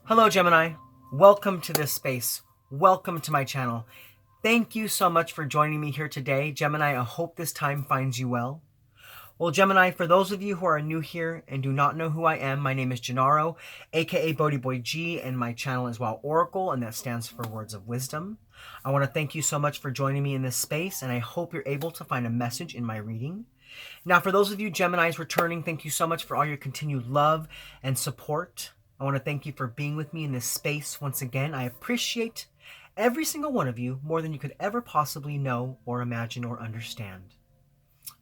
Hello, Gemini. Welcome to this space. Welcome to my channel. Thank you so much for joining me here today. Gemini, I hope this time finds you well. Well, Gemini, for those of you who are new here and do not know who I am, my name is Gennaro, aka BhodiBoy G, and my channel is Wow Oracle, and that stands for Words of Wisdom. I want to thank you so much for joining me in this space, and I hope you're able to find a message in my reading. Now, for those of you Geminis returning, thank you so much for all your continued love and support. I want to thank you for being with me in this space once again. I appreciate every single one of you more than you could ever possibly know or imagine or understand.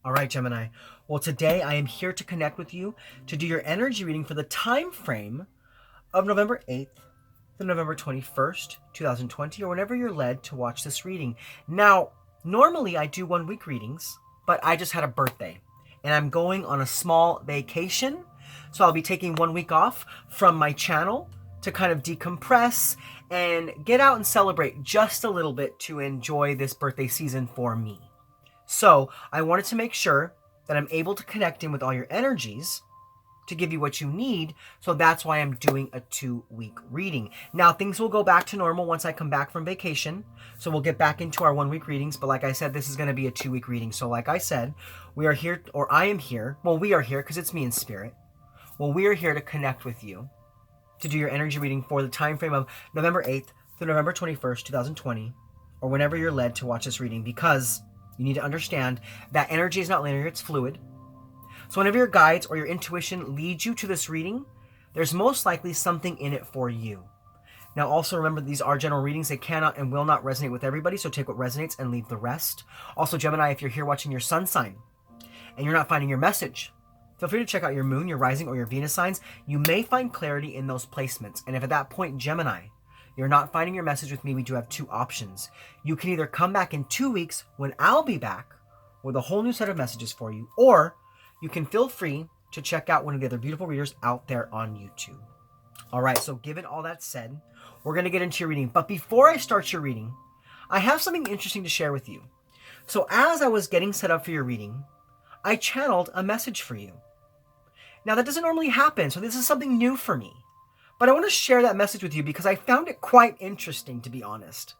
All right, Gemini. Well, today I am here to connect with you to do your energy reading for the time frame of November 8th to November 21st, 2020, or whenever you're led to watch this reading. Now, normally I do 1 week readings, but I just had a birthday and I'm going on a small vacation. So I'll be taking 1 week off from my channel to kind of decompress and get out and celebrate just a little bit to enjoy this birthday season for me. So I wanted to make sure that I'm able to connect in with all your energies to give you what you need. So that's why I'm doing a 2-week reading. Now things will go back to normal once I come back from vacation. So we'll get back into our 1 week readings. But like I said, this is going to be a 2-week reading. So like I said, we are here, or I am here. Well, we are here because it's me in spirit. Well, we are here to connect with you to do your energy reading for the time frame of November 8th through November 21st, 2020, or whenever you're led to watch this reading, because you need to understand that energy is not linear, it's fluid. So whenever your guides or your intuition leads you to this reading, there's most likely something in it for you. Now also remember, these are general readings. They cannot and will not resonate with everybody, so take what resonates and leave the rest. Also, Gemini, if you're here watching your sun sign and you're not finding your message, feel free to check out your moon, your rising, or your Venus signs. You may find clarity in those placements. And if at that point, Gemini, you're not finding your message with me, we do have 2 options. You can either come back in 2 weeks when I'll be back with a whole new set of messages for you, or you can feel free to check out one of the other beautiful readers out there on YouTube. All right, so given all that said, we're going to get into your reading. But before I start your reading, I have something interesting to share with you. So as I was getting set up for your reading, I channeled a message for you. Now that doesn't normally happen, so this is something new for me. But I want to share that message with you because I found it quite interesting, to be honest.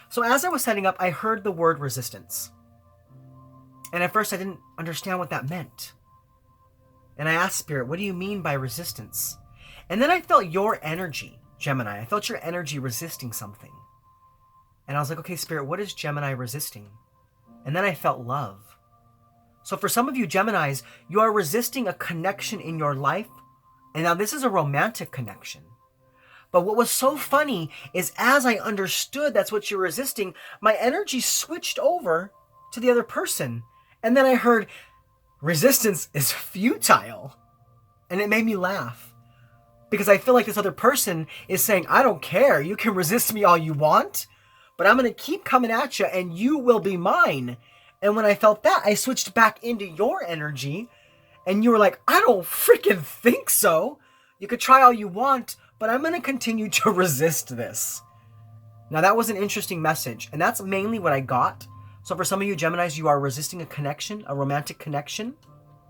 So as I was setting up, I heard the word resistance. And at first I didn't understand what that meant. And I asked Spirit, what do you mean by resistance? And then I felt your energy, Gemini. I felt your energy resisting something. And I was like, okay, Spirit, what is Gemini resisting? And then I felt love. So for some of you Geminis, you are resisting a connection in your life. And now this is a romantic connection. But what was so funny is as I understood that's what you're resisting, my energy switched over to the other person. And then I heard, resistance is futile. And it made me laugh. Because I feel like this other person is saying, I don't care. You can resist me all you want. But I'm going to keep coming at you and you will be mine. And when I felt that, I switched back into your energy. And you were like, I don't freaking think so. You could try all you want, but I'm going to continue to resist this. Now, that was an interesting message. And that's mainly what I got. So for some of you Geminis, you are resisting a connection, a romantic connection.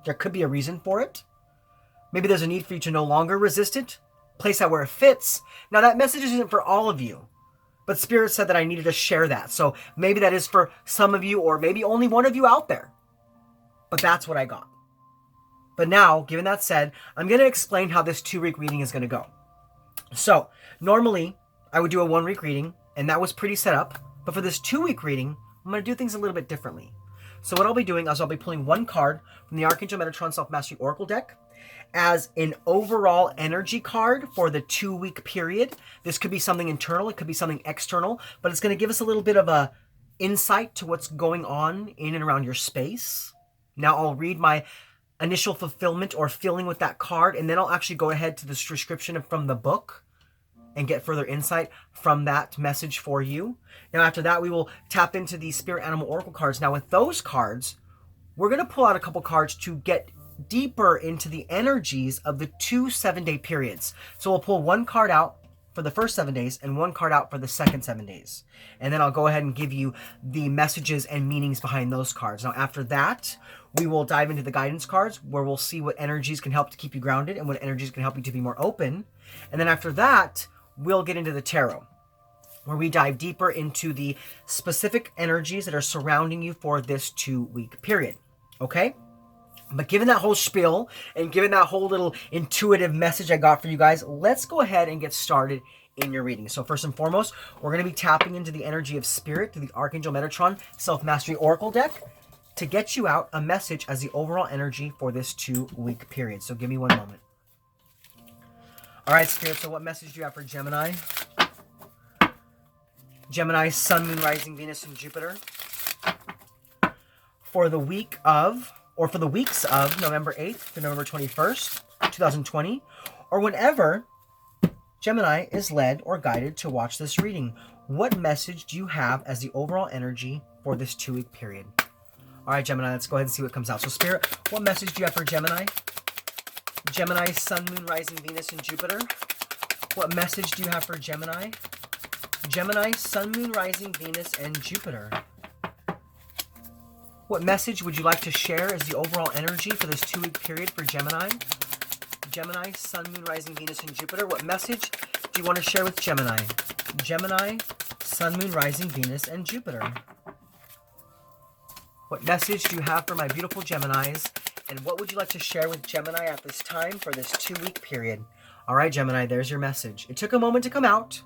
There could be a reason for it. Maybe there's a need for you to no longer resist it. Place that where it fits. Now, that message isn't for all of you. But Spirit said that I needed to share that. So maybe that is for some of you, or maybe only one of you out there. But that's what I got. But now, given that said, I'm going to explain how this 2-week reading is going to go. So normally I would do a 1-week reading, and that was pretty set up. But for this 2-week reading, I'm going to do things a little bit differently. So what I'll be doing is I'll be pulling 1 card from the Archangel Metatron Self-Mastery Oracle deck as an overall energy card for the 2-week period. This could be something internal, it could be something external, but it's going to give us a little bit of a insight to what's going on in and around your space. Now I'll read my initial fulfillment or feeling with that card, and then I'll actually go ahead to this description from the book and get further insight from that message for you. Now after that, we will tap into the Spirit Animal Oracle cards. Now with those cards, we're going to pull out a couple cards to get deeper into the energies of the 2 7-day periods. So we'll pull 1 card out for the first 7 days and 1 card out for the second 7 days. And then I'll go ahead and give you the messages and meanings behind those cards. Now after that, we will dive into the guidance cards where we'll see what energies can help to keep you grounded and what energies can help you to be more open. And then after that, we'll get into the tarot, where we dive deeper into the specific energies that are surrounding you for this 2-week period. Okay? But given that whole spiel and given that whole little intuitive message I got for you guys, let's go ahead and get started in your reading. So first and foremost, we're going to be tapping into the energy of spirit through the Archangel Metatron Self-Mastery Oracle deck to get you out a message as the overall energy for this 2-week period. So give me one moment. All right, Spirit, so what message do you have for Gemini? Gemini, Sun, Moon, Rising, Venus, and Jupiter. For the week of, or for the weeks of November 8th to November 21st, 2020, or whenever Gemini is led or guided to watch this reading. What message do you have as the overall energy for this 2-week period? All right, Gemini, let's go ahead and see what comes out. So, Spirit, what message do you have for Gemini? Gemini, Sun, Moon, Rising, Venus, and Jupiter. What message do you have for Gemini? Gemini, Sun, Moon, Rising, Venus, and Jupiter. What message would you like to share as the overall energy for this 2-week period for Gemini? Gemini, Sun, Moon, Rising, Venus, and Jupiter. What message do you want to share with Gemini? Gemini, Sun, Moon, Rising, Venus, and Jupiter. What message do you have for my beautiful Geminis? And what would you like to share with Gemini at this time for this 2-week period? All right, Gemini, there's your message. It took a moment to come out.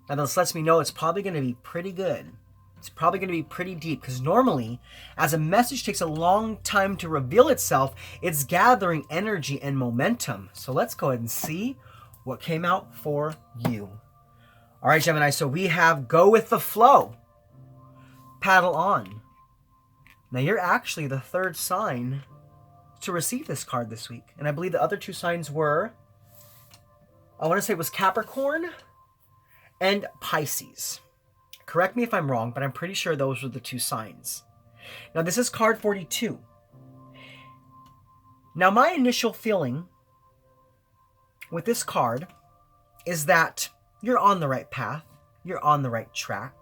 Now this lets me know it's probably going to be pretty good. It's probably going to be pretty deep, because normally, as a message takes a long time to reveal itself, it's gathering energy and momentum. So let's go ahead and see what came out for you. All right, Gemini, so we have go with the flow. Paddle on. Now you're actually the 3rd sign to receive this card this week. And I believe the other 2 signs were, I want to say it was Capricorn and Pisces. Correct me if I'm wrong, but I'm pretty sure those were the 2 signs. Now, this is card 42. Now, my initial feeling with this card is that you're on the right path. You're on the right track.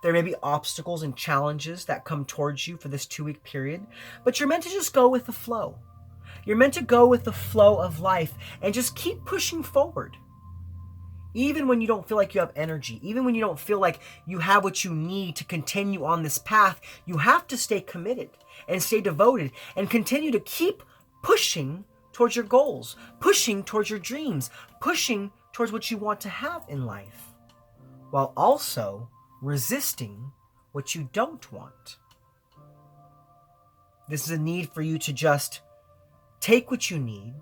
There may be obstacles and challenges that come towards you for this 2-week period, but you're meant to just go with the flow. You're meant to go with the flow of life and just keep pushing forward. Even when you don't feel like you have energy, even when you don't feel like you have what you need to continue on this path, you have to stay committed and stay devoted and continue to keep pushing towards your goals, pushing towards your dreams, pushing towards what you want to have in life, while also resisting what you don't want. This is a need for you to just take what you need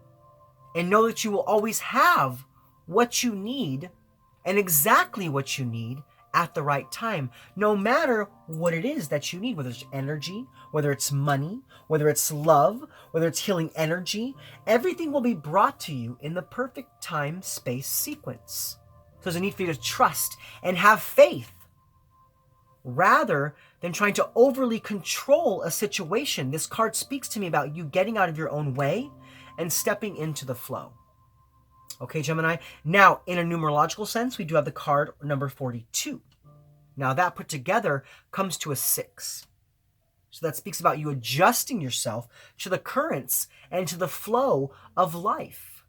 and know that you will always have what you need and exactly what you need at the right time, no matter what it is that you need, whether it's energy, whether it's money, whether it's love, whether it's healing energy. Everything will be brought to you in the perfect time, space sequence. So there's a need for you to trust and have faith rather than trying to overly control a situation. This card speaks to me about you getting out of your own way and stepping into the flow. Okay, Gemini. Now, in a numerological sense, we do have the card number 42. Now, that put together comes to a 6. So that speaks about you adjusting yourself to the currents and to the flow of life.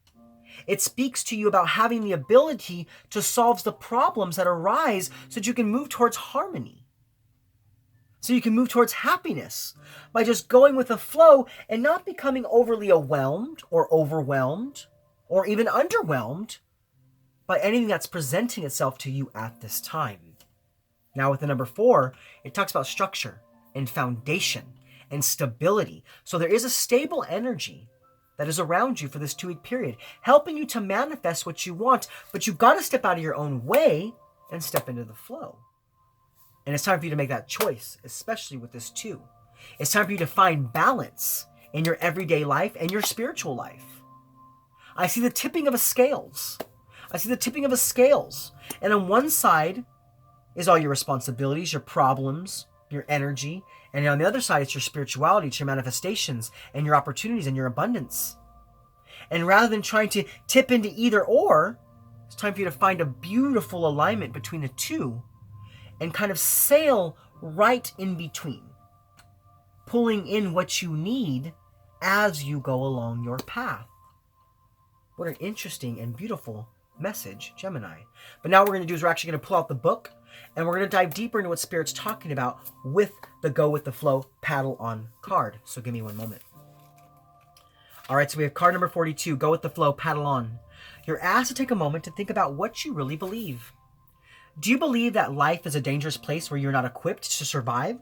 It speaks to you about having the ability to solve the problems that arise so that you can move towards harmony. So you can move towards happiness by just going with the flow and not becoming overly overwhelmed or even underwhelmed by anything that's presenting itself to you at this time. Now with the number 4, it talks about structure and foundation and stability. So there is a stable energy that is around you for this 2-week period, helping you to manifest what you want, but you've got to step out of your own way and step into the flow. And it's time for you to make that choice, especially with this too. It's time for you to find balance in your everyday life and your spiritual life. I see the tipping of a scales. And on one side is all your responsibilities, your problems, your energy. And on the other side, it's your spirituality, it's your manifestations and your opportunities and your abundance. And rather than trying to tip into either or, it's time for you to find a beautiful alignment between the two and kind of sail right in between, pulling in what you need as you go along your path. What an interesting and beautiful message, Gemini. But now what we're going to do is we're actually going to pull out the book and we're going to dive deeper into what Spirit's talking about with the Go With The Flow Paddle On card. So give me one moment. All right, so we have card number 42, Go With The Flow, Paddle On. You're asked to take a moment to think about what you really believe. Do you believe that life is a dangerous place where you're not equipped to survive?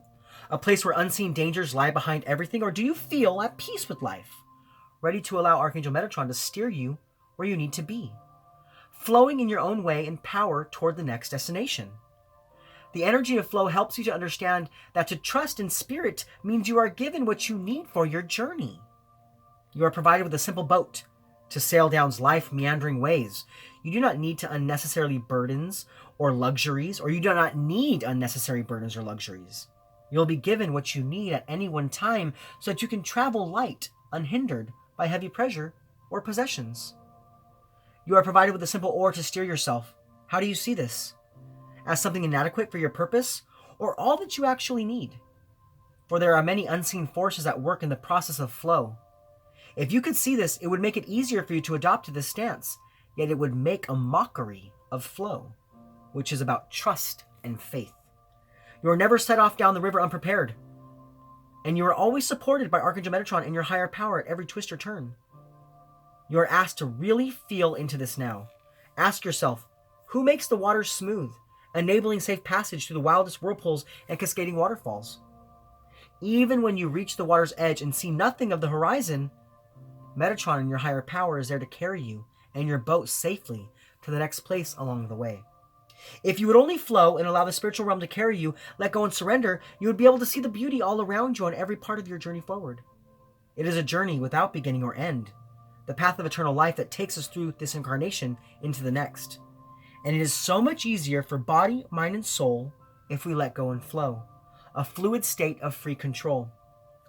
A place where unseen dangers lie behind everything? Or do you feel at peace with life, ready to allow Archangel Metatron to steer you where you need to be, flowing in your own way and power toward the next destination? The energy of flow helps you to understand that to trust in Spirit means you are given what you need for your journey. You are provided with a simple boat to sail down life's meandering ways. You do not need to unnecessarily burdens or luxuries, or you do not need unnecessary burdens or luxuries. You'll be given what you need at any one time so that you can travel light, unhindered by heavy pressure or possessions. You are provided with a simple oar to steer yourself. How do you see this? As something inadequate for your purpose, or all that you actually need? For there are many unseen forces at work in the process of flow. If you could see this, it would make it easier for you to adopt to this stance, yet it would make a mockery of flow, which is about trust and faith. You are never set off down the river unprepared, and you are always supported by Archangel Metatron and your higher power at every twist or turn. You are asked to really feel into this now. Ask yourself, who makes the waters smooth, enabling safe passage through the wildest whirlpools and cascading waterfalls? Even when you reach the water's edge and see nothing of the horizon, Metatron and your higher power is there to carry you and your boat safely to the next place along the way. If you would only flow and allow the spiritual realm to carry you, let go and surrender, you would be able to see the beauty all around you on every part of your journey forward. It is a journey without beginning or end, the path of eternal life that takes us through this incarnation into the next. And it is so much easier for body, mind, and soul if we let go and flow. A fluid state of free control.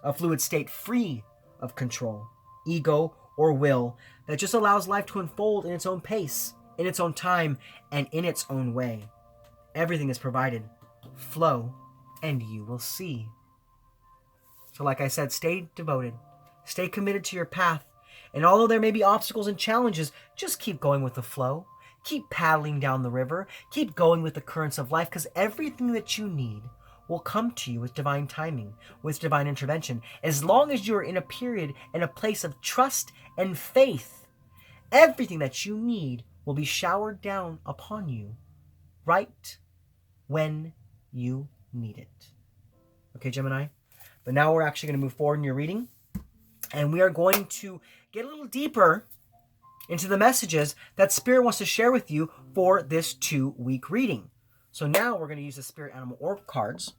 A fluid state free of control, ego, or will that just allows life to unfold in its own pace, in its own time, and in its own way. Everything is provided. Flow, and you will see. So like I said, stay devoted. Stay committed to your path. And although there may be obstacles and challenges, just keep going with the flow. Keep paddling down the river. Keep going with the currents of life, because everything that you need will come to you with divine timing, with divine intervention. As long as you are in a period and a place of trust and faith, everything that you need will be showered down upon you right when you need it. Okay, Gemini? But now we're actually going to move forward in your reading, and we are going to get a little deeper into the messages that Spirit wants to share with you for this 2-week reading. So now we're going to use the Spirit Animal Orb cards,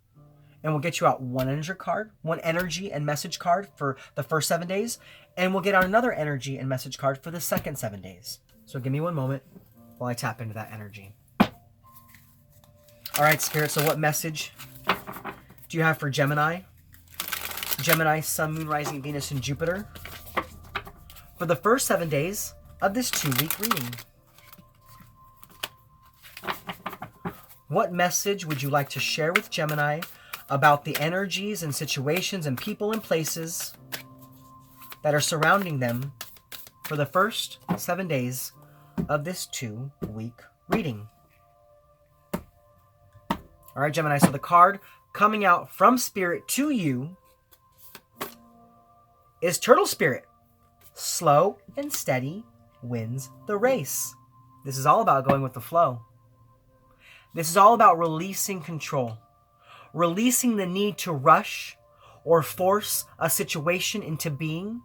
and we'll get you out one energy and message card for the first 7 days, and we'll get out another energy and message card for the second 7 days. So give me one moment while I tap into that energy. All right, Spirit, so what message do you have for Gemini? Gemini, Sun, Moon, Rising, Venus, and Jupiter for the first 7 days of this 2-week reading. What message would you like to share with Gemini about the energies and situations and people and places that are surrounding them for the first 7 days of this 2-week reading? All right, Gemini, so the card coming out from Spirit to you is Turtle Spirit. Slow and steady wins the race. This is all about going with the flow. This is all about releasing control, releasing the need to rush or force a situation into being,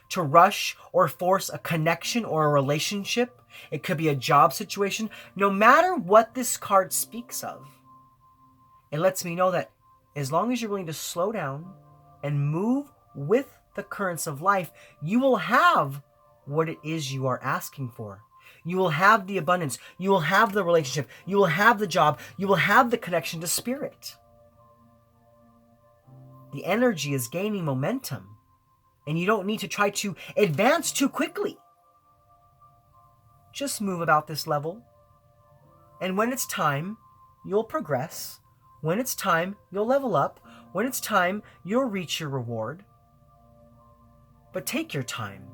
to rush or force a connection or a relationship. It could be a job situation. No matter what this card speaks of, it lets me know that as long as you're willing to slow down and move with the currents of life, you will have what it is you are asking for. You will have the abundance. You will have the relationship. You will have the job. You will have the connection to Spirit. The energy is gaining momentum, and you don't need to try to advance too quickly. Just move about this level, and when it's time, you'll progress. When it's time, you'll level up. When it's time, you'll reach your reward. But take your time.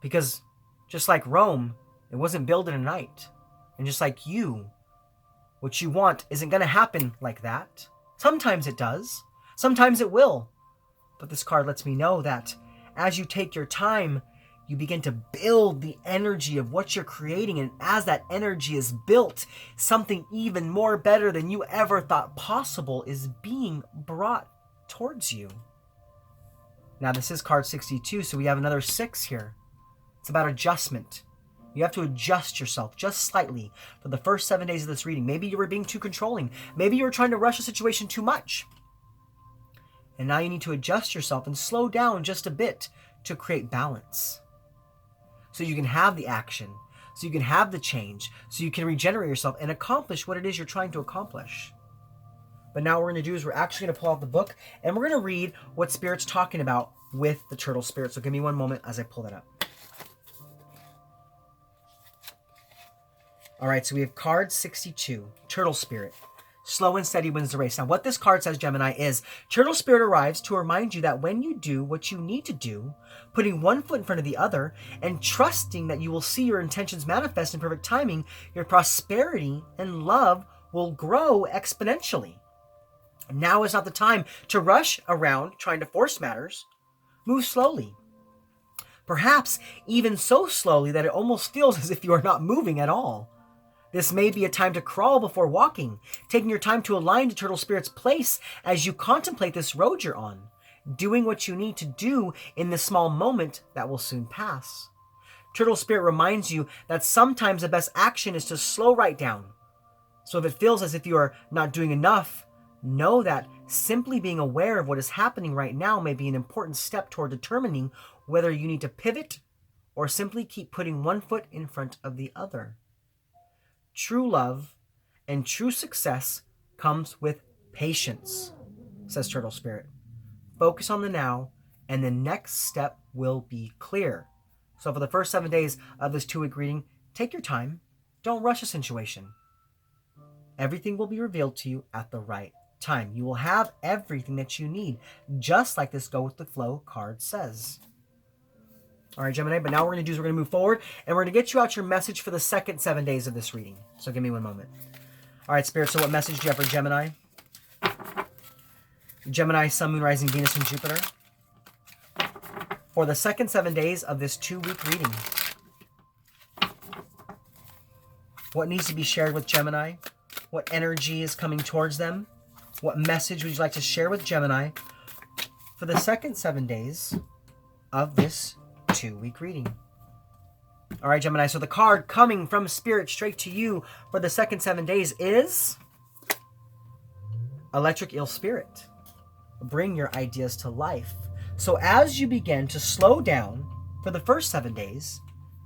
Because just like Rome, It wasn't built in a night. And just like you, what you want isn't going to happen like that. Sometimes it does. Sometimes it will. But this card lets me know that as you take your time, you begin to build the energy of what you're creating. And as that energy is built, something even more better than you ever thought possible is being brought towards you. Now, this is card 62, so we have another 6 here. It's about adjustment. You have to adjust yourself just slightly for the first 7 days of this reading. Maybe you were being too controlling. Maybe you were trying to rush a situation too much. And now you need to adjust yourself and slow down just a bit to create balance. So you can have the action, so you can have the change, so you can regenerate yourself and accomplish what it is you're trying to accomplish. But now what we're going to do is we're actually going to pull out the book and we're going to read what Spirit's talking about with the turtle spirit. So give me one moment as I pull that up. All right, so we have card 62, Turtle Spirit. Slow and steady wins the race. Now, what this card says, Gemini, is Turtle Spirit arrives to remind you that when you do what you need to do, putting one foot in front of the other, and trusting that you will see your intentions manifest in perfect timing, your prosperity and love will grow exponentially. Now is not the time to rush around trying to force matters. Move slowly. Perhaps even so slowly that it almost feels as if you are not moving at all. This may be a time to crawl before walking, taking your time to align to Turtle Spirit's place as you contemplate this road you're on, doing what you need to do in this small moment that will soon pass. Turtle Spirit reminds you that sometimes the best action is to slow right down. So if it feels as if you are not doing enough, know that simply being aware of what is happening right now may be an important step toward determining whether you need to pivot or simply keep putting one foot in front of the other. True love and true success comes with patience, says Turtle Spirit. Focus on the now, and the next step will be clear. So for the first 7 days of this 2-week reading, take your time. Don't rush a situation. Everything will be revealed to you at the right time. You will have everything that you need, just like this Go With The Flow card says. All right, Gemini, but now what we're going to do is we're going to move forward, and we're going to get you out your message for the second 7 days of this reading. So give me one moment. All right, Spirit, so what message do you have for Gemini? Gemini, Sun, Moon, Rising, Venus, and Jupiter. For the second 7 days of this 2-week reading. What needs to be shared with Gemini? What energy is coming towards them? What message would you like to share with Gemini for the second 7 days of this 2-week reading? All right, Gemini, so the card coming from Spirit straight to you for the second 7 days is Electric Eel Spirit. Bring your ideas to life. So as you begin to slow down for the first 7 days,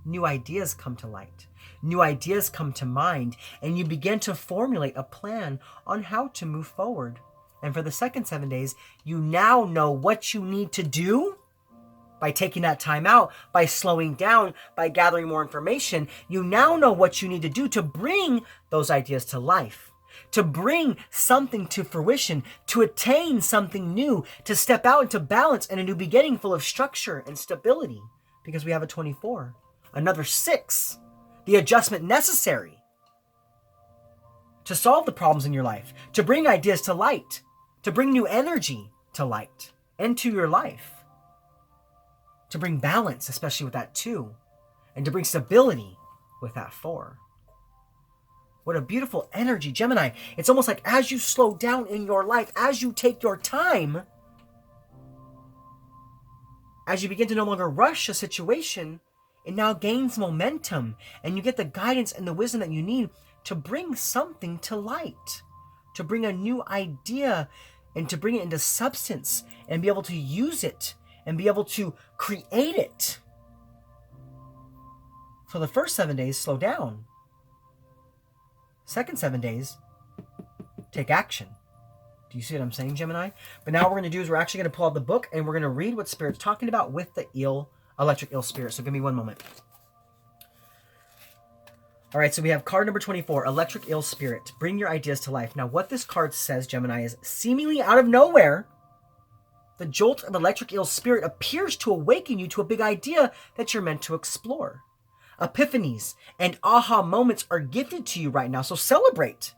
new ideas come to light. New ideas come to mind, and you begin to formulate a plan on how to move forward. And for the second 7 days, you now know what you need to do. By taking that time out, by slowing down, by gathering more information, you now know what you need to do to bring those ideas to life, to bring something to fruition, to attain something new, to step out into balance and a new beginning full of structure and stability. Because we have a 24, another 6, the adjustment necessary to solve the problems in your life, to bring ideas to light, to bring new energy to light and to your life. To bring balance, especially with that 2, and to bring stability with that 4. What a beautiful energy, Gemini. It's almost like as you slow down in your life, as you take your time, as you begin to no longer rush a situation, it now gains momentum, and you get the guidance and the wisdom that you need to bring something to light, to bring a new idea and to bring it into substance and be able to use it and be able to create it. So the first 7 days, slow down. Second 7 days, take action. Do you see what I'm saying, Gemini? But now what we're going to do is we're actually going to pull out the book and we're going to read what Spirit's talking about with the Electric Eel Spirit. So give me one moment. All right, so we have card number 24, Electric Eel Spirit. Bring your ideas to life. Now what this card says, Gemini, is seemingly out of nowhere, the jolt of Electric Eel Spirit appears to awaken you to a big idea that you're meant to explore. Epiphanies and aha moments are gifted to you right now, so celebrate.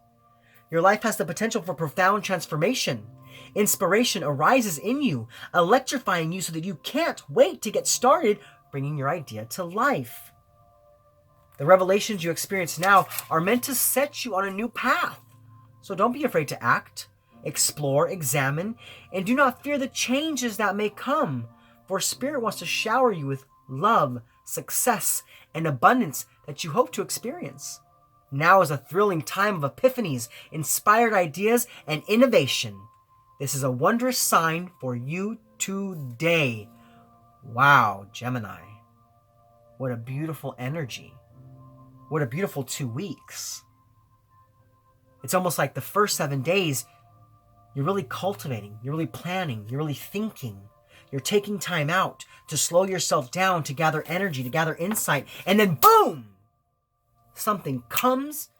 Your life has the potential for profound transformation. Inspiration arises in you, electrifying you so that you can't wait to get started bringing your idea to life. The revelations you experience now are meant to set you on a new path. So don't be afraid to act, explore, examine, and do not fear the changes that may come, for Spirit wants to shower you with love, success, and abundance that you hope to experience. Now is a thrilling time of epiphanies, inspired ideas, and innovation. This is a wondrous sign for you today. Wow, Gemini. What a beautiful energy. What a beautiful 2 weeks. It's almost like the first 7 days, you're really cultivating, you're really planning, you're really thinking. You're taking time out to slow yourself down, to gather energy, to gather insight, and then boom! Something comes,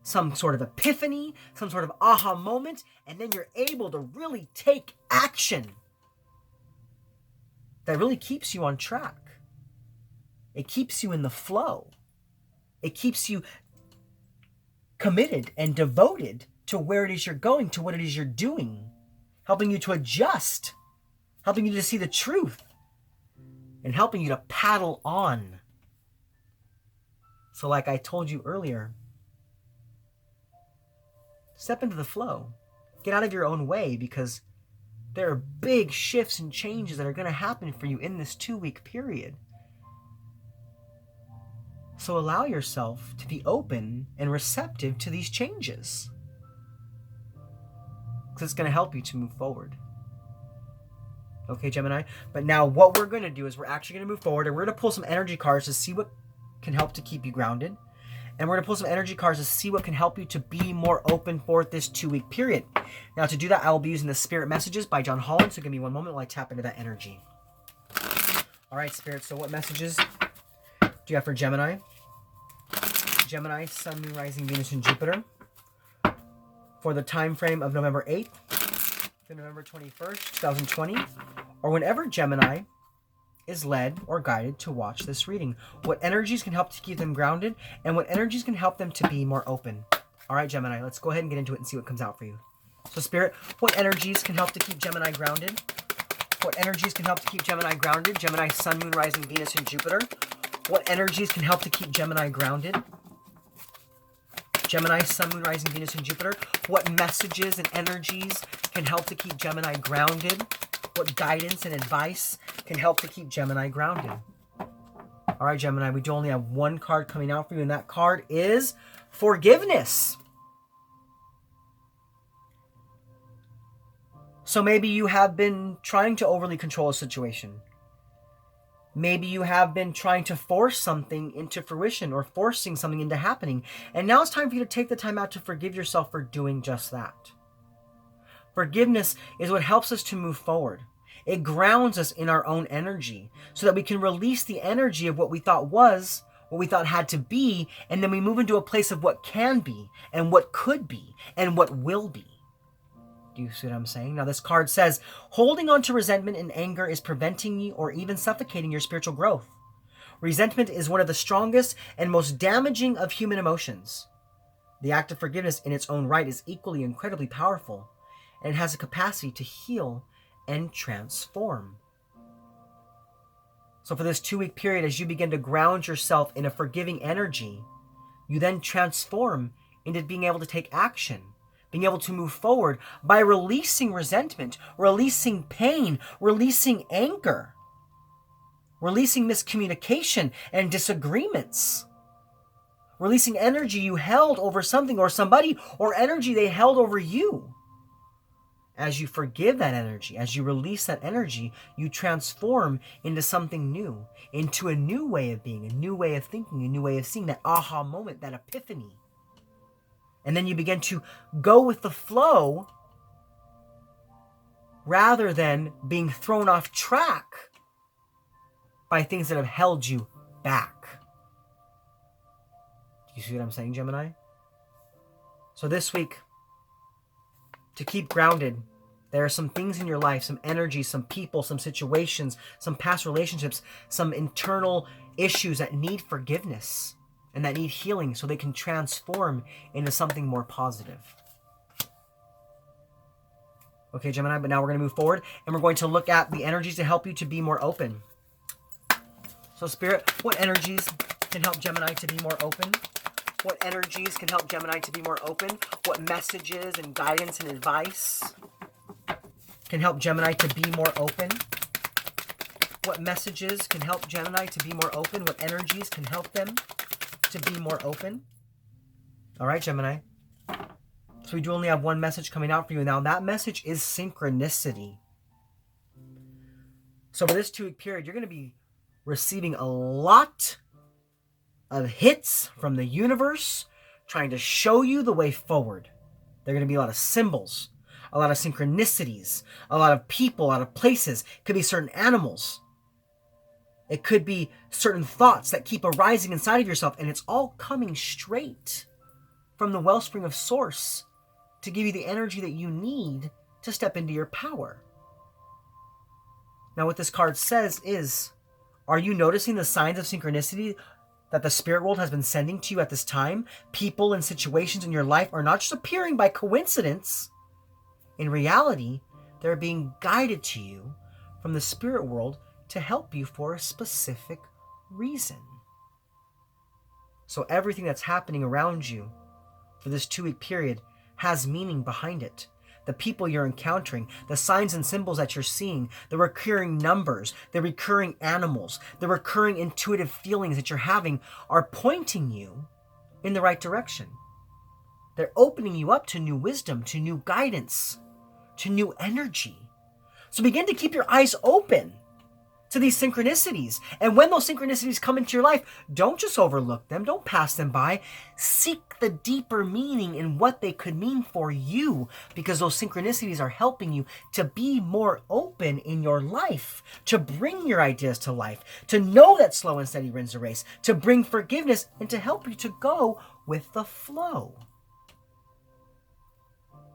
some sort of epiphany, some sort of aha moment, and then you're able to really take action. That really keeps you on track. It keeps you in the flow. It keeps you committed and devoted to where it is you're going, to what it is you're doing, helping you to adjust, helping you to see the truth, and helping you to paddle on. So like I told you earlier, step into the flow. Get out of your own way, because there are big shifts and changes that are going to happen for you in this 2-week period. So allow yourself to be open and receptive to these changes, because it's going to help you to move forward. Okay, Gemini? But now what we're going to do is we're actually going to move forward, and we're going to pull some energy cards to see what can help to keep you grounded. And we're going to pull some energy cards to see what can help you to be more open for this 2-week period. Now, to do that, I will be using the Spirit Messages by John Holland. So give me one moment while I tap into that energy. All right, Spirit. So what messages do you have for Gemini? Gemini, Sun, Moon, Rising, Venus, and Jupiter. For the time frame of November 8th to November 21st, 2020. Or whenever Gemini is led or guided to watch this reading. What energies can help to keep them grounded, and what energies can help them to be more open. All right, Gemini, let's go ahead and get into it and see what comes out for you. So, Spirit, what energies can help to keep Gemini grounded? What energies can help to keep Gemini grounded? Gemini, Sun, Moon, Rising, Venus, and Jupiter. What energies can help to keep Gemini grounded? Gemini, Sun, Moon, Rising, Venus, and Jupiter. What messages and energies can help to keep Gemini grounded? What guidance and advice can help to keep Gemini grounded? All right, Gemini, we do only have one card coming out for you, and that card is forgiveness. So maybe you have been trying to overly control a situation. Maybe you have been trying to force something into fruition or forcing something into happening. And now it's time for you to take the time out to forgive yourself for doing just that. Forgiveness is what helps us to move forward. It grounds us in our own energy so that we can release the energy of what we thought was, what we thought had to be, and then we move into a place of what can be and what could be and what will be. Do you see what I'm saying? Now this card says, holding on to resentment and anger is preventing you or even suffocating your spiritual growth. Resentment is one of the strongest and most damaging of human emotions. The act of forgiveness in its own right is equally incredibly powerful, and it has a capacity to heal and transform. So for this 2-week period, as you begin to ground yourself in a forgiving energy, you then transform into being able to take action, being able to move forward by releasing resentment, releasing pain, releasing anger, releasing miscommunication and disagreements, releasing energy you held over something or somebody, or energy they held over you. As you forgive that energy, as you release that energy, you transform into something new, into a new way of being, a new way of thinking, a new way of seeing, that aha moment, that epiphany. And then you begin to go with the flow rather than being thrown off track by things that have held you back. Do you see what I'm saying, Gemini? So this week, to keep grounded, there are some things in your life, some energy, some people, some situations, some past relationships, some internal issues that need forgiveness and that need healing so they can transform into something more positive. Okay, Gemini, but now we're going to move forward and we're going to look at the energies to help you to be more open. So Spirit, what energies can help Gemini to be more open? What energies can help Gemini to be more open? What messages and guidance and advice can help Gemini to be more open? What messages can help Gemini to be more open? What energies can help them to be more open? All right, Gemini. So we do only have one message coming out for you now. That message is synchronicity. So for this 2-week period, you're going to be receiving a lot of hits from the universe trying to show you the way forward. There are going to be a lot of symbols, a lot of synchronicities, a lot of people, a lot of places. It could be certain animals. It could be certain thoughts that keep arising inside of yourself, and it's all coming straight from the wellspring of Source to give you the energy that you need to step into your power. Now, what this card says is, are you noticing the signs of synchronicity that the spirit world has been sending to you at this time? People and situations in your life are not just appearing by coincidence. In reality, they're being guided to you from the spirit world to help you for a specific reason. So everything that's happening around you for this 2-week period has meaning behind it. The people you're encountering, the signs and symbols that you're seeing, the recurring numbers, the recurring animals, the recurring intuitive feelings that you're having are pointing you in the right direction. They're opening you up to new wisdom, to new guidance, to new energy. So begin to keep your eyes open to these synchronicities. And when those synchronicities come into your life, don't just overlook them. Don't pass them by. Seek the deeper meaning in what they could mean for you, because those synchronicities are helping you to be more open in your life, to bring your ideas to life, to know that slow and steady wins the race, to bring forgiveness, and to help you to go with the flow.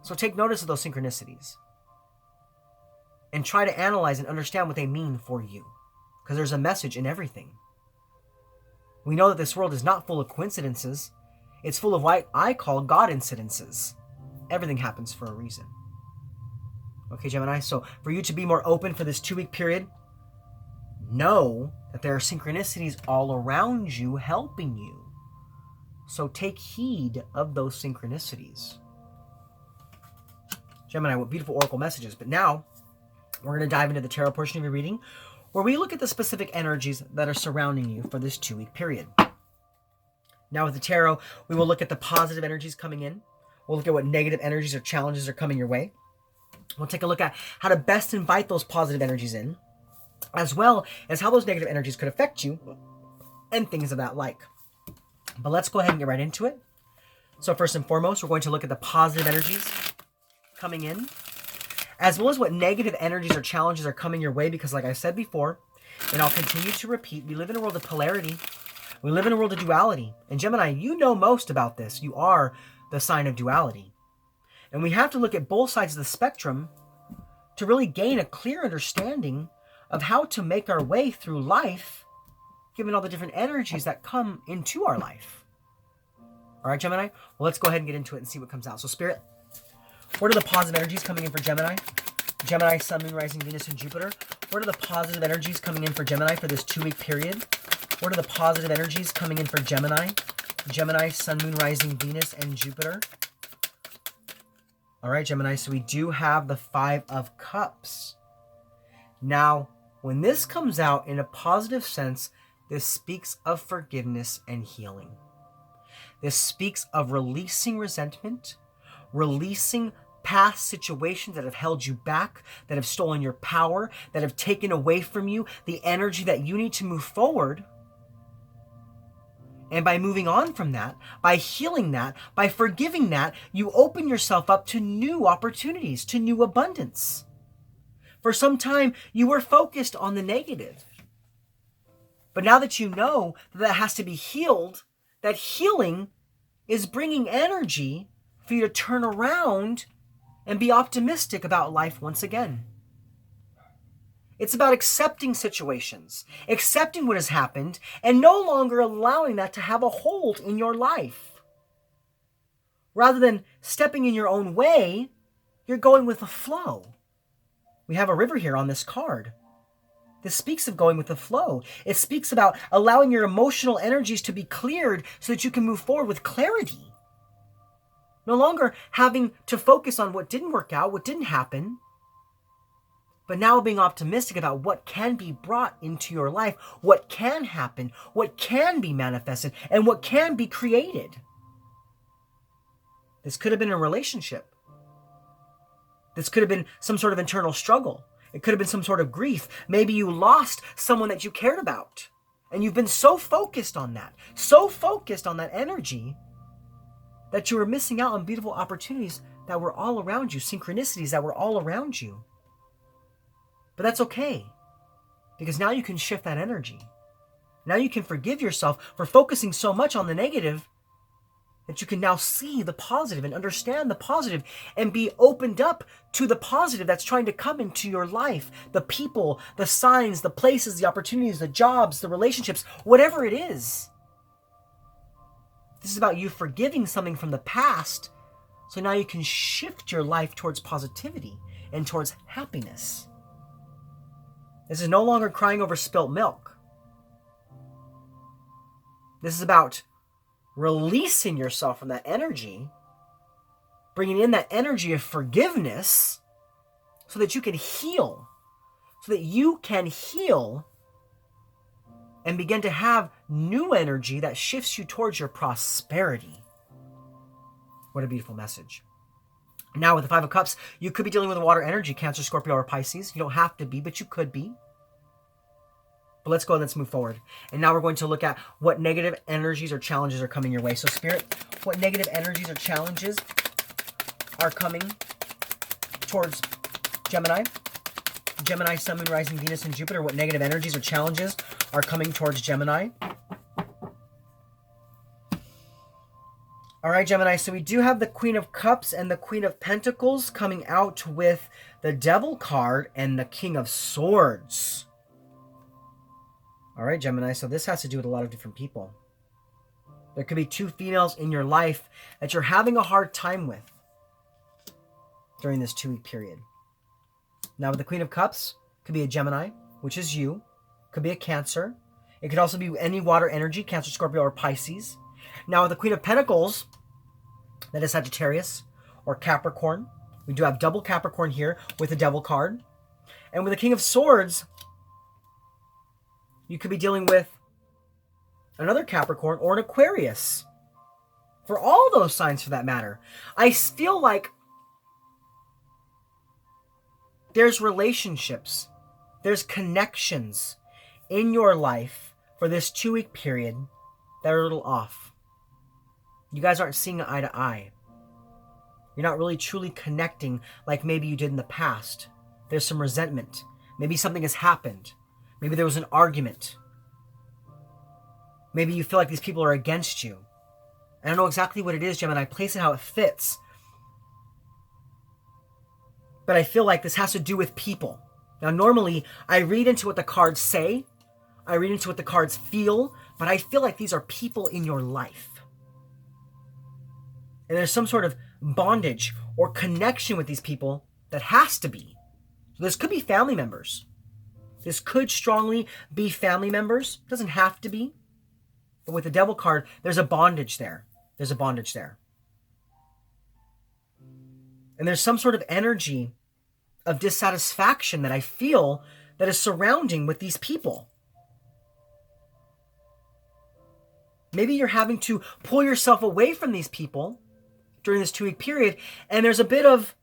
So take notice of those synchronicities and try to analyze and understand what they mean for you, because there's a message in everything. We know that this world is not full of coincidences. It's full of what I call God incidences. Everything happens for a reason. Okay, Gemini, so for you to be more open for this 2-week period, know that there are synchronicities all around you helping you. So take heed of those synchronicities. Gemini, what beautiful oracle messages. But now, we're going to dive into the tarot portion of your reading, where we look at the specific energies that are surrounding you for this 2-week period. Now with the tarot, we will look at the positive energies coming in. We'll look at what negative energies or challenges are coming your way. We'll take a look at how to best invite those positive energies in, as well as how those negative energies could affect you, and things of that like. But let's go ahead and get right into it. So first and foremost, we're going to look at the positive energies coming in, as well as what negative energies or challenges are coming your way, because like I said before, and I'll continue to repeat, we live in a world of polarity. We live in a world of duality. And Gemini, you know most about this. You are the sign of duality. And we have to look at both sides of the spectrum to really gain a clear understanding of how to make our way through life, given all the different energies that come into our life. All right, Gemini? Well, let's go ahead and get into it and see what comes out. So Spirit, what are the positive energies coming in for Gemini? Gemini, Sun, Moon, Rising, Venus, and Jupiter. What are the positive energies coming in for Gemini for this 2-week period? What are the positive energies coming in for Gemini? Gemini, Sun, Moon, Rising, Venus, and Jupiter. All right, Gemini, so we do have the 5 of Cups. Now, when this comes out in a positive sense, this speaks of forgiveness and healing. This speaks of releasing resentment, releasing past situations that have held you back, that have stolen your power, that have taken away from you the energy that you need to move forward. And by moving on from that, by healing that, by forgiving that, you open yourself up to new opportunities, to new abundance. For some time, you were focused on the negative. But now that you know that has to be healed, that healing is bringing energy for you to turn around and be optimistic about life once again. It's about accepting situations, accepting what has happened, and no longer allowing that to have a hold in your life. Rather than stepping in your own way, you're going with the flow. We have a river here on this card. This speaks of going with the flow. It speaks about allowing your emotional energies to be cleared so that you can move forward with clarity. No longer having to focus on what didn't work out, what didn't happen, but now being optimistic about what can be brought into your life, what can happen, what can be manifested, and what can be created. This could have been a relationship. This could have been some sort of internal struggle. It could have been some sort of grief. Maybe you lost someone that you cared about, and you've been so focused on that energy, that you were missing out on beautiful opportunities that were all around you, synchronicities that were all around you. But that's okay, because now you can shift that energy. Now you can forgive yourself for focusing so much on the negative that you can now see the positive and understand the positive and be opened up to the positive that's trying to come into your life. The people, the signs, the places, the opportunities, the jobs, the relationships, whatever it is. This is about you forgiving something from the past, so now you can shift your life towards positivity and towards happiness. This is no longer crying over spilt milk. This is about releasing yourself from that energy, bringing in that energy of forgiveness so that you can heal, and begin to have new energy that shifts you towards your prosperity. What a beautiful message. Now with the Five of Cups, you could be dealing with water energy, Cancer, Scorpio, or Pisces. You don't have to be, but you could be. But let's go and let's move forward. And now we're going to look at what negative energies or challenges are coming your way. So Spirit, what negative energies or challenges are coming towards Gemini? Gemini, Sun, Moon, Rising, Venus, and Jupiter. What negative energies or challenges are coming towards Gemini? All right, Gemini, so we do have the Queen of Cups and the Queen of Pentacles coming out with the Devil card and the King of Swords. All right, Gemini, so this has to do with a lot of different people. There could be two females in your life that you're having a hard time with during this 2-week period. Now with the Queen of Cups, could be a Gemini, which is you. Could be a Cancer. It could also be any water energy, Cancer, Scorpio, or Pisces. Now with the Queen of Pentacles, that is Sagittarius or Capricorn. We do have double Capricorn here with the Devil card. And with the King of Swords, you could be dealing with another Capricorn or an Aquarius. For all those signs, for that matter. I feel like there's relationships, there's connections in your life for this 2-week period that are a little off. You guys aren't seeing eye to eye. You're not really truly connecting like maybe you did in the past. There's some resentment. Maybe something has happened. Maybe there was an argument. Maybe you feel like these people are against you. I don't know exactly what it is, Gemini. Place it how it fits. But I feel like this has to do with people. Now, normally, I read into what the cards say. I read into what the cards feel. But I feel like these are people in your life. And there's some sort of bondage or connection with these people that has to be. So this could be family members. This could strongly be family members. Doesn't have to be. But with the Devil card, there's a bondage there. There's a bondage there. And there's some sort of energy of dissatisfaction that I feel that is surrounding with these people. Maybe you're having to pull yourself away from these people during this 2-week period, and there's a bit of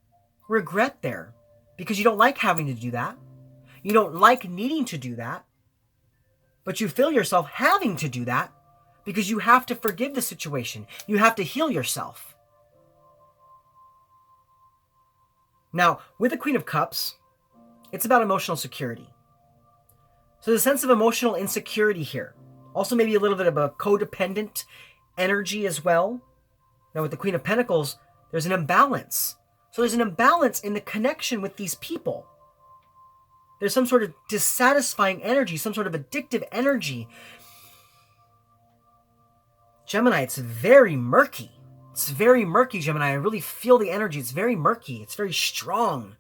regret there because you don't like having to do that. You don't like needing to do that, but you feel yourself having to do that because you have to forgive the situation. You have to heal yourself. Now, with the Queen of Cups, it's about emotional security. So there's a sense of emotional insecurity here. Also maybe a little bit of a codependent energy as well. Now with the Queen of Pentacles, there's an imbalance. So there's an imbalance in the connection with these people. There's some sort of dissatisfying energy, some sort of addictive energy. Gemini, it's very murky. It's very murky, Gemini. I really feel the energy. It's very murky. It's very strong.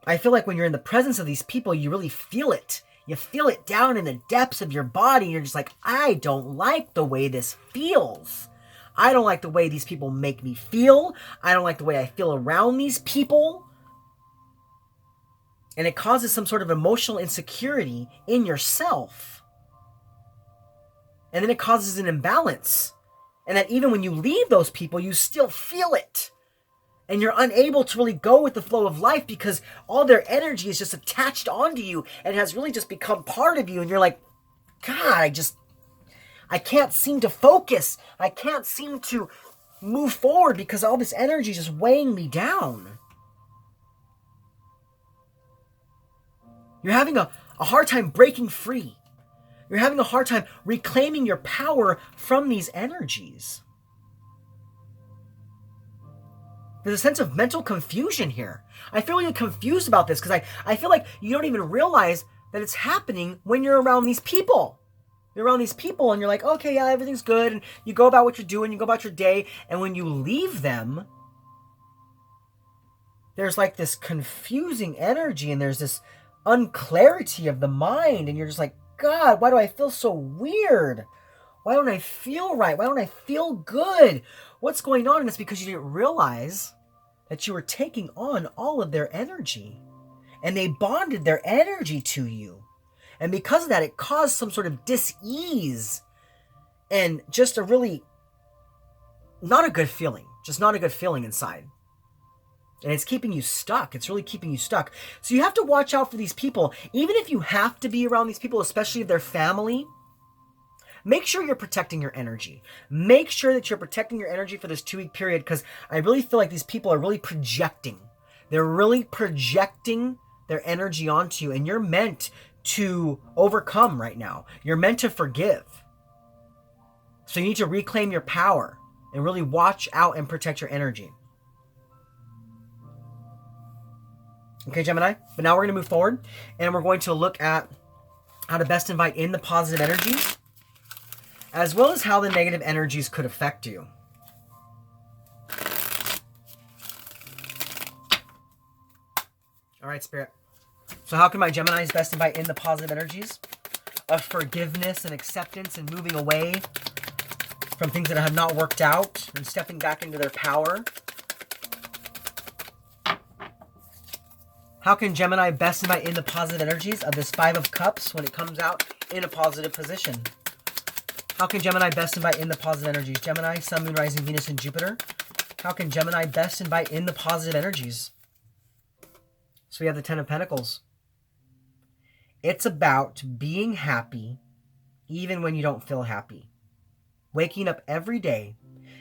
I feel like when you're in the presence of these people, you really feel it. You feel it down in the depths of your body. You're just like, I don't like the way this feels. I don't like the way these people make me feel. I don't like the way I feel around these people. And it causes some sort of emotional insecurity in yourself. And then it causes an imbalance. And that even when you leave those people, you still feel it. And you're unable to really go with the flow of life because all their energy is just attached onto you and has really just become part of you. And you're like, God, I can't seem to focus. I can't seem to move forward because all this energy is just weighing me down. You're having a hard time breaking free. You're having a hard time reclaiming your power from these energies. There's a sense of mental confusion here. I feel really confused about this because I feel like you don't even realize that it's happening when you're around these people. You're around these people and you're like, okay, yeah, everything's good. And you go about what you're doing, you go about your day. And when you leave them, there's like this confusing energy and there's this unclarity of the mind. And you're just like, God, why do I feel so weird? Why don't I feel right? Why don't I feel good? What's going on? And it's because you didn't realize that you were taking on all of their energy. And they bonded their energy to you. And because of that, it caused some sort of dis-ease. And just a really not a good feeling. Just not a good feeling inside. And it's keeping you stuck. It's really keeping you stuck. So you have to watch out for these people. Even if you have to be around these people, especially if they're family, make sure you're protecting your energy. Make sure that you're protecting your energy for this 2-week period because I really feel like these people are really projecting. They're really projecting their energy onto you and you're meant to overcome right now. You're meant to forgive. So you need to reclaim your power and really watch out and protect your energy. Okay, Gemini, but now we're going to move forward and we're going to look at how to best invite in the positive energies as well as how the negative energies could affect you. All right, Spirit. So how can my Geminis best invite in the positive energies of forgiveness and acceptance and moving away from things that have not worked out and stepping back into their power? How can Gemini best invite in the positive energies of this 5 of Cups when it comes out in a positive position? How can Gemini best invite in the positive energies? Gemini, Sun, Moon, Rising, Venus, and Jupiter. How can Gemini best invite in the positive energies? So we have the 10 of Pentacles. It's about being happy even when you don't feel happy. Waking up every day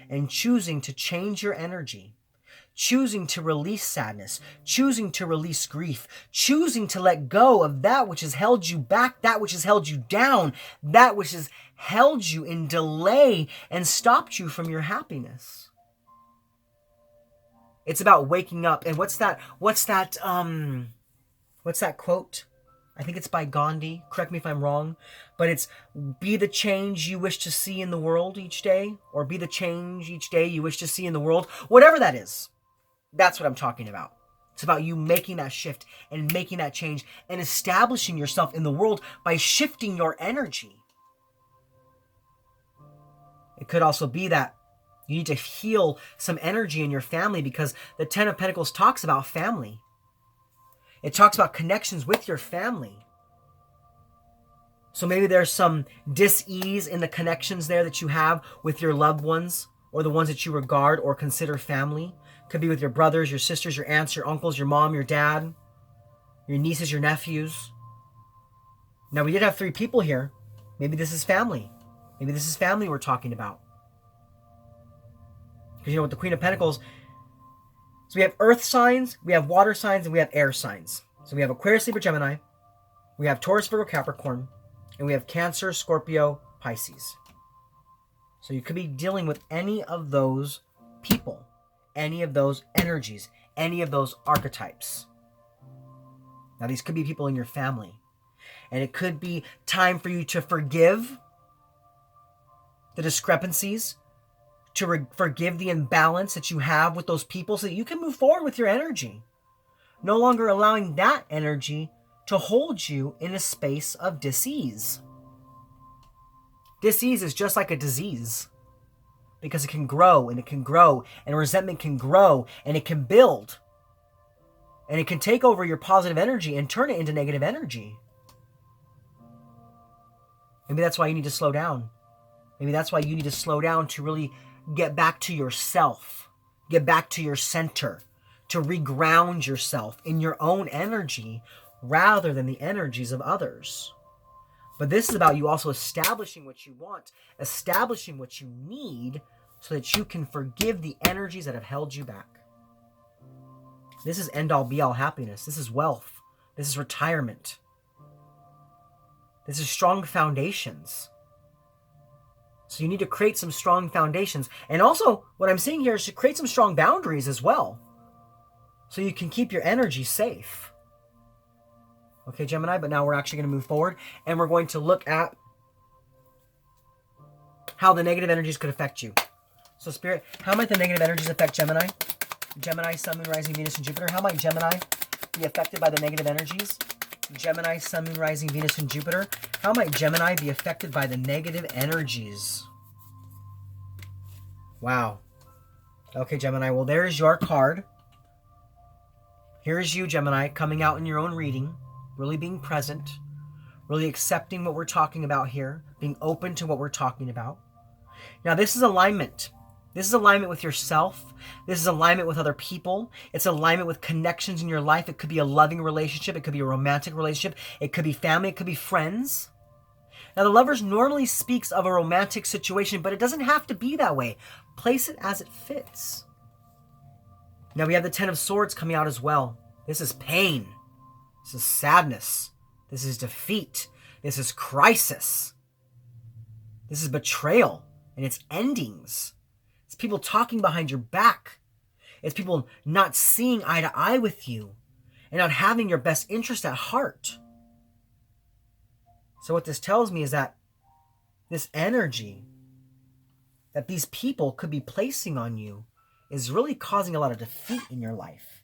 and choosing to change your energy. Choosing to release sadness, choosing to release grief, choosing to let go of that which has held you back, that which has held you down, that which has held you in delay and stopped you from your happiness. It's about waking up. And what's that quote? I think it's by Gandhi. Correct me if I'm wrong. But it's be the change you wish to see in the world each day, or be the change each day you wish to see in the world. Whatever that is. That's what I'm talking about. It's about you making that shift and making that change and establishing yourself in the world by shifting your energy. It could also be that you need to heal some energy in your family because the 10 of Pentacles talks about family. It talks about connections with your family. So maybe there's some dis-ease in the connections there that you have with your loved ones or the ones that you regard or consider family. Could be with your brothers, your sisters, your aunts, your uncles, your mom, your dad, your nieces, your nephews. Now, we did have 3 people here. Maybe this is family. Maybe this is family we're talking about. Because you know, with the Queen of Pentacles, so we have earth signs, we have water signs, and we have air signs. So we have Aquarius, Libra, Gemini. We have Taurus, Virgo, Capricorn. And we have Cancer, Scorpio, Pisces. So you could be dealing with any of those people. Any of those energies, any of those archetypes. Now, these could be people in your family. And it could be time for you to forgive the discrepancies, to forgive the imbalance that you have with those people so that you can move forward with your energy. No longer allowing that energy to hold you in a space of dis-ease. Dis-ease is just like a disease because it can grow and it can grow, and resentment can grow and it can build. And it can take over your positive energy and turn it into negative energy. Maybe that's why you need to slow down. Maybe that's why you need to slow down to really get back to yourself, get back to your center, to reground yourself in your own energy rather than the energies of others. But this is about you also establishing what you want, establishing what you need so that you can forgive the energies that have held you back. This is end-all be-all happiness. This is wealth. This is retirement. This is strong foundations. So you need to create some strong foundations. And also, what I'm seeing here is to create some strong boundaries as well, so you can keep your energy safe. Okay, Gemini, but now we're actually going to move forward, and we're going to look at how the negative energies could affect you. So, Spirit, how might the negative energies affect Gemini? Gemini, Sun, Moon, Rising, Venus, and Jupiter. How might Gemini be affected by the negative energies? Gemini, Sun, Moon, Rising, Venus, and Jupiter. How might Gemini be affected by the negative energies? Wow. Okay, Gemini, well, there's your card. Here's you, Gemini, coming out in your own reading, really being present, really accepting what we're talking about here, being open to what we're talking about. Now, this is alignment. This is alignment with yourself. This is alignment with other people. It's alignment with connections in your life. It could be a loving relationship. It could be a romantic relationship. It could be family. It could be friends. Now, the Lovers normally speaks of a romantic situation, but it doesn't have to be that way. Place it as it fits. Now, we have the Ten of Swords coming out as well. This is pain. This is sadness. This is defeat. This is crisis. This is betrayal and its endings. It's people talking behind your back. It's people not seeing eye to eye with you and not having your best interest at heart. So what this tells me is that this energy that these people could be placing on you is really causing a lot of defeat in your life.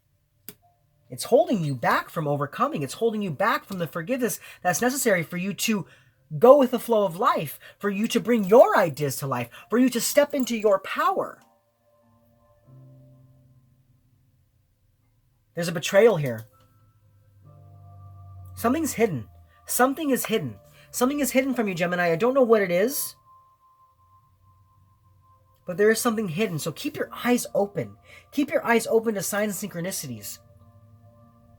It's holding you back from overcoming. It's holding you back from the forgiveness that's necessary for you to go with the flow of life, for you to bring your ideas to life, for you to step into your power. There's a betrayal here. Something's hidden. Something is hidden. Something is hidden from you, Gemini. I don't know what it is, but there is something hidden. So keep your eyes open. Keep your eyes open to signs and synchronicities,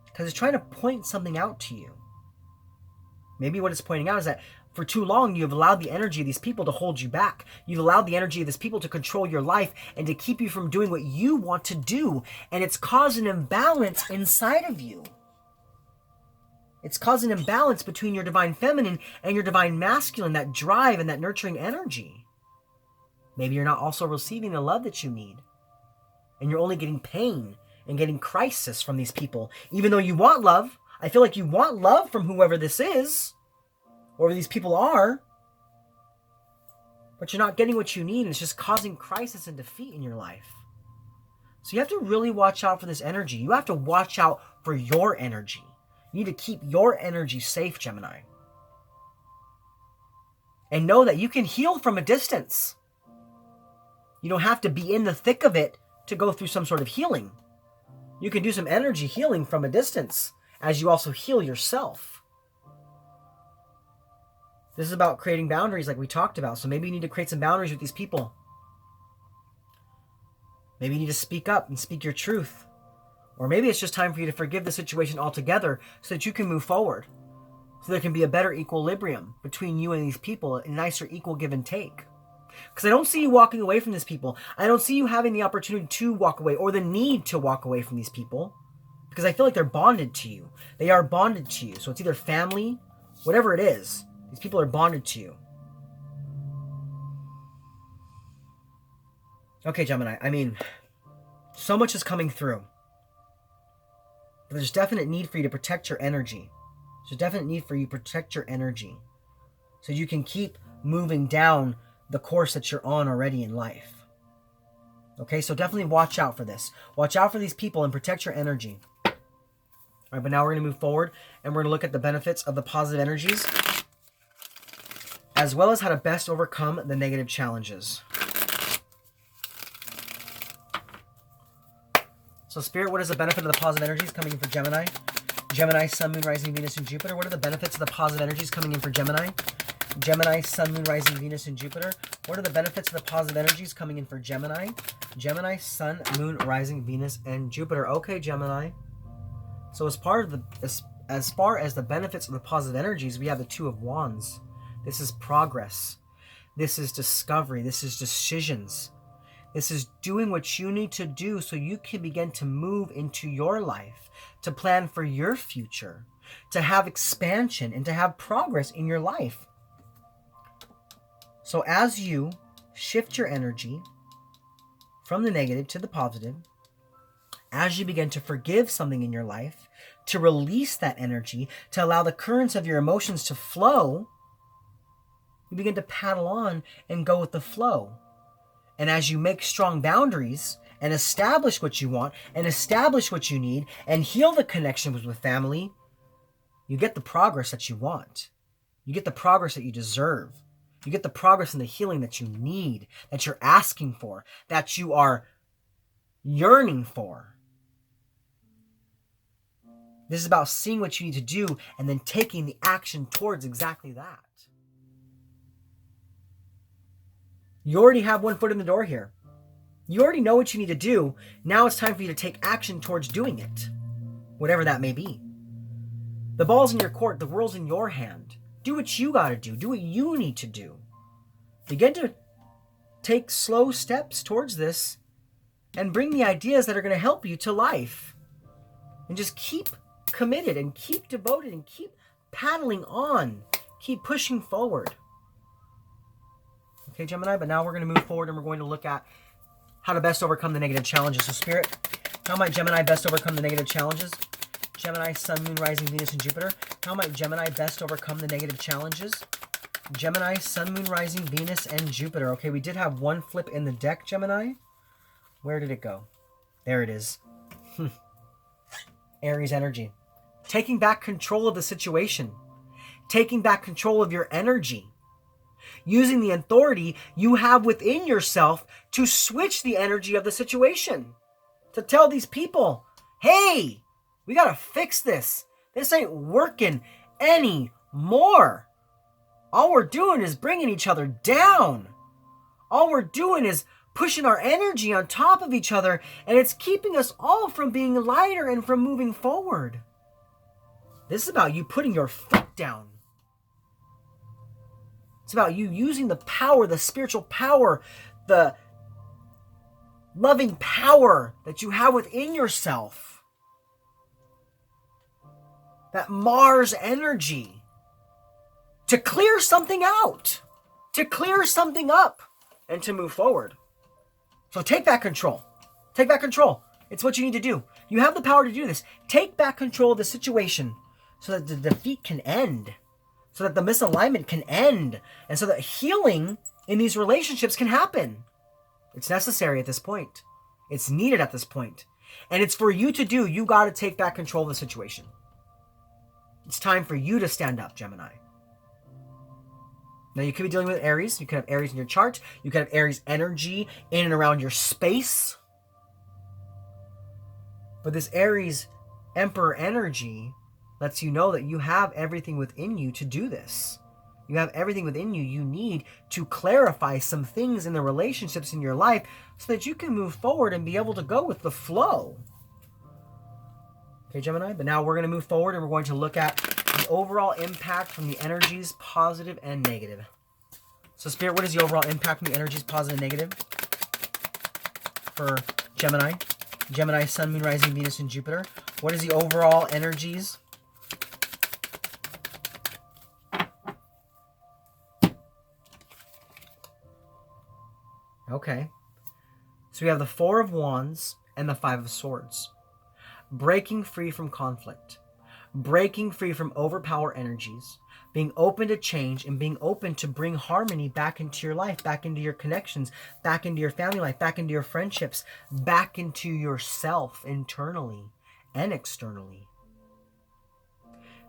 because it's trying to point something out to you. Maybe what it's pointing out is that for too long, you've allowed the energy of these people to hold you back. You've allowed the energy of these people to control your life and to keep you from doing what you want to do. And it's caused an imbalance inside of you. It's caused an imbalance between your divine feminine and your divine masculine, that drive and that nurturing energy. Maybe you're not also receiving the love that you need, and you're only getting pain and getting crisis from these people. Even though you want love, I feel like you want love from whoever this is, whoever these people are, but you're not getting what you need, and it's just causing crisis and defeat in your life. So you have to really watch out for this energy. You have to watch out for your energy. You need to keep your energy safe, Gemini. And know that you can heal from a distance. You don't have to be in the thick of it to go through some sort of healing. You can do some energy healing from a distance as you also heal yourself. This is about creating boundaries like we talked about. So maybe you need to create some boundaries with these people. Maybe you need to speak up and speak your truth. Or maybe it's just time for you to forgive the situation altogether so that you can move forward. So there can be a better equilibrium between you and these people, a nicer equal give and take. Because I don't see you walking away from these people. I don't see you having the opportunity to walk away or the need to walk away from these people. Because I feel like they're bonded to you. They are bonded to you. So it's either family, whatever it is. These people are bonded to you. Okay, Gemini. I mean, so much is coming through. But there's definite need for you to protect your energy. There's a definite need for you to protect your energy so you can keep moving down the course that you're on already in life. Okay, so definitely watch out for this. Watch out for these people and protect your energy. All right, but now we're going to move forward and we're going to look at the benefits of the positive energies as well as how to best overcome the negative challenges. So Spirit, what is the benefit of the positive energies coming in for Gemini? Gemini, Sun, Moon, Rising, Venus, and Jupiter. What are the benefits of the positive energies coming in for Gemini? Gemini, Sun, Moon, Rising, Venus, and Jupiter. What are the benefits of the positive energies coming in for Gemini? Gemini, Sun, Moon, Rising, Venus, and Jupiter. Okay, Gemini. So as far as the benefits of the positive energies, we have the Two of Wands. This is progress. This is discovery. This is decisions. This is doing what you need to do so you can begin to move into your life, to plan for your future, to have expansion and to have progress in your life. So as you shift your energy from the negative to the positive, as you begin to forgive something in your life, to release that energy, to allow the currents of your emotions to flow, you begin to paddle on and go with the flow. And as you make strong boundaries and establish what you want and establish what you need and heal the connections with family, you get the progress that you want. You get the progress that you deserve. You get the progress and the healing that you need, that you're asking for, that you are yearning for. This is about seeing what you need to do and then taking the action towards exactly that. You already have one foot in the door here. You already know what you need to do. Now it's time for you to take action towards doing it, whatever that may be. The ball's in your court. The world's in your hand. Do what you got to do. Do what you need to do. Begin to take slow steps towards this and bring the ideas that are going to help you to life. And just keep committed and keep devoted and keep paddling on. Keep pushing forward. Okay, Gemini, but now we're going to move forward and we're going to look at how to best overcome the negative challenges. So Spirit, how might Gemini best overcome the negative challenges? Gemini, Sun, Moon, Rising, Venus, and Jupiter. How might Gemini best overcome the negative challenges? Gemini, Sun, Moon, Rising, Venus, and Jupiter. Okay, we did have one flip in the deck, Gemini. Where did it go? There it is. Aries energy. Taking back control of the situation. Taking back control of your energy. Using the authority you have within yourself to switch the energy of the situation. To tell these people, hey, we got to fix this. This ain't working anymore. All we're doing is bringing each other down. All we're doing is pushing our energy on top of each other, and it's keeping us all from being lighter and from moving forward. This is about you putting your foot down. It's about you using the power, the spiritual power, the loving power that you have within yourself. That Mars energy. To clear something out. To clear something up. And to move forward. So take back control. Take back control. It's what you need to do. You have the power to do this. Take back control of the situation so that the defeat can end. So that the misalignment can end. And so that healing in these relationships can happen. It's necessary at this point. It's needed at this point. And it's for you to do. You got to take back control of the situation. It's time for you to stand up, Gemini. Now, you could be dealing with Aries. You could have Aries in your chart. You could have Aries energy in and around your space. But this Aries Emperor energy lets you know that you have everything within you to do this. You have everything within you you need to clarify some things in the relationships in your life so that you can move forward and be able to go with the flow. Okay, Gemini? But now we're going to move forward and we're going to look at the overall impact from the energies, positive and negative. So, Spirit, what is the overall impact from the energies, positive and negative for Gemini? Gemini, Sun, Moon, Rising, Venus, and Jupiter. What is the overall energies? Okay. So we have the Four of Wands and the Five of Swords. breaking free from conflict, breaking free from overpower energies, being open to change, and being open to bring harmony back into your life, back into your connections, back into your family life, back into your friendships, back into yourself internally and externally.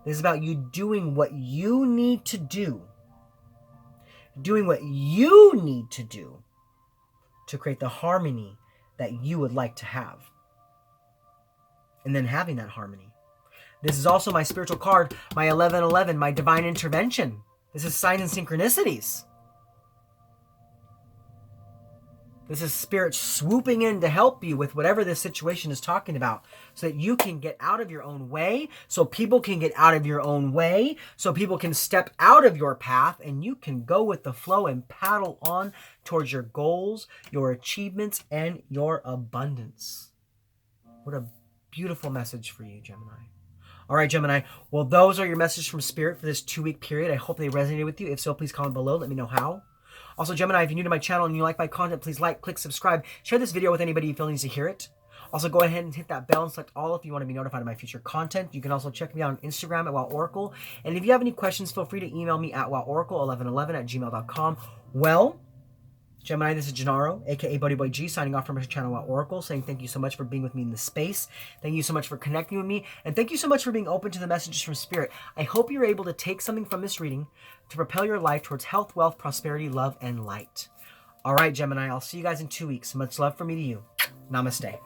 This is about you doing what you need to do. Doing what you need to do to create the harmony that you would like to have. And then having that harmony. This is also my spiritual card, my 1111, my divine intervention. This is signs and synchronicities. This is spirit swooping in to help you with whatever this situation is talking about so that you can get out of your own way, so people can get out of your own way, so people can step out of your path and you can go with the flow and paddle on towards your goals, your achievements, and your abundance. What a beautiful message for you, Gemini. All right, Gemini. Well, those are your messages from Spirit for this 2-week period. I hope they resonated with you. If so, please comment below. Let me know how. Also, Gemini, if you're new to my channel and you like my content, please like, click, subscribe. Share this video with anybody you feel needs to hear it. Also, go ahead and hit that bell and select all if you want to be notified of my future content. You can also check me out on Instagram at WowOracle. And if you have any questions, feel free to email me at woworacle1111@gmail.com. Well, Gemini, this is Gennaro, aka BhodiBoy G, signing off from my channel at Oracle, saying thank you so much for being with me in this space. Thank you so much for connecting with me. And thank you so much for being open to the messages from Spirit. I hope you're able to take something from this reading to propel your life towards health, wealth, prosperity, love, and light. All right, Gemini, I'll see you guys in 2 weeks. Much love from me to you. Namaste.